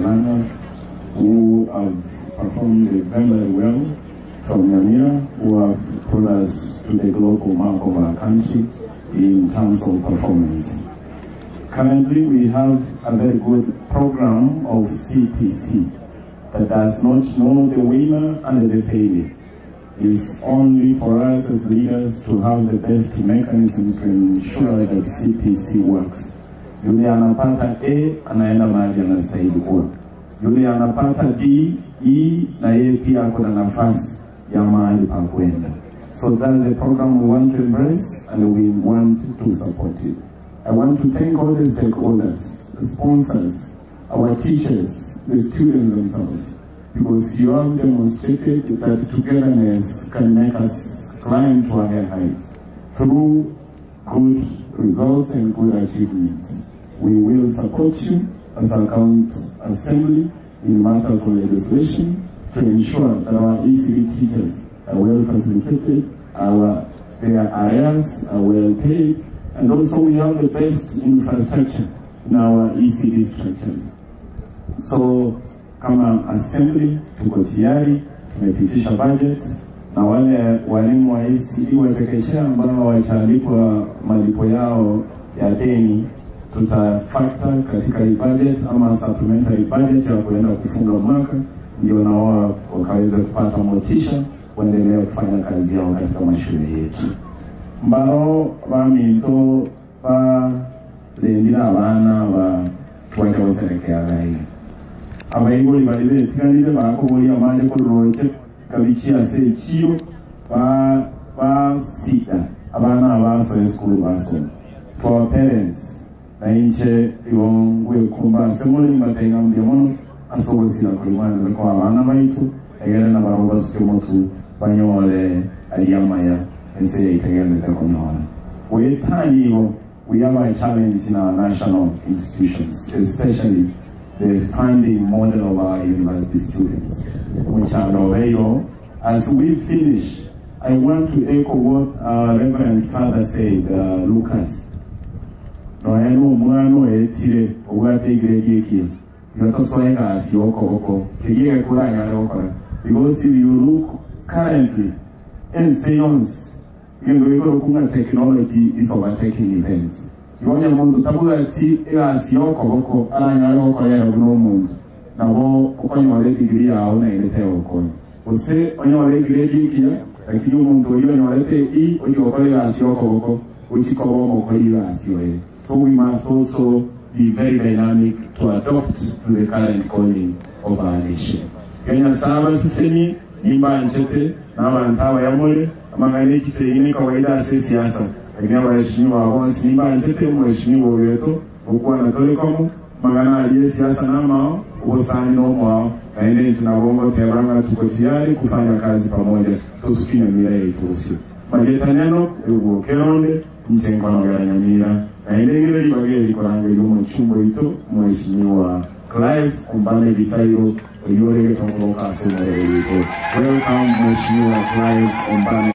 learners who have performed exemplary well from Nyamira, who have put us to the global mark of our country in terms of performance. Currently, we have a very good program of CPC that does not know the winner and the failure. It's only for us as leaders to have the best mechanisms to ensure that CPC works. Yule anapata A, anaenda mahali anastahili kuwa. Yule anapata D, E, na yeye pia kuna nafasi ya mahali pa kwenda. So that's the program we want to embrace and we want to support it. I want to thank all the stakeholders, the sponsors, our teachers, the students themselves, because you have demonstrated that togetherness can make us climb to higher heights through good results and good achievements. We will support you as a County Assembly in matters of legislation to ensure that our ECD teachers are well facilitated, their areas are well paid, and also we have the best infrastructure in our ECD structures. So, kama assembly tuko tayari, tumepitisha budget, na wale walimu wa ECD watekeshea ambao wachalipwa malipo yao ya deni, tutafactor katika hii budget ama supplementary budget ya kuenda kufunga mwaka, ndio na wao wakaweza kupata motisha kuendelea kufanya kazi yao katika mashule yetu. Mbaro baminto ba lendira abana ba twacha baserekea gayi abayigoli balebe tiganire bakoboli amanje ko roche kabichi ase chiyo ba sita abana abaso school baso for parents na inche yongwe kumba semoli matenga mbyono asobosira kulwana ko abana baitu egera na baroba sukemotu banyole aliyamaya ese itegene takonona. We have a challenge in our national institutions, especially the funding model of our university students, which are available. As we finish, I want to echo what our Reverend Father said, Lucas. Because if you look currently, in science, technology is overtaking events. You want to tabula ti as your koboko, alanga yoko ya no mundo. Na wo okonyo le degree a ona ilete okonyo. Ose onyo le degree kia, lakini mundo yo nyolete I oyo as your koboko, uchikobo moko yo as yo. So we must also be very dynamic to adopt to the current calling of our nation. Kenya saba sisemi nimba nchete na wantawa ya mole amangani kisegini kawaida siasa. Lakini waheshimiwa wansi nimba nchete mheshimiwa wetu ukuwa na telekomu magana aliye siasa na mao ubosani no mwao na ine tunabongo teranga tuko tayari kufanya kazi pamoja tusukine mirei turusi mageta neno yugo keronde mchengo na gara Nyamira na ine ngire libageli kwa nangeli mchumbo ito mheshimiwa Clive Kumbane Bisairo yore tongo kasumare yuko. Welcome mheshimiwa Clive Kumbane.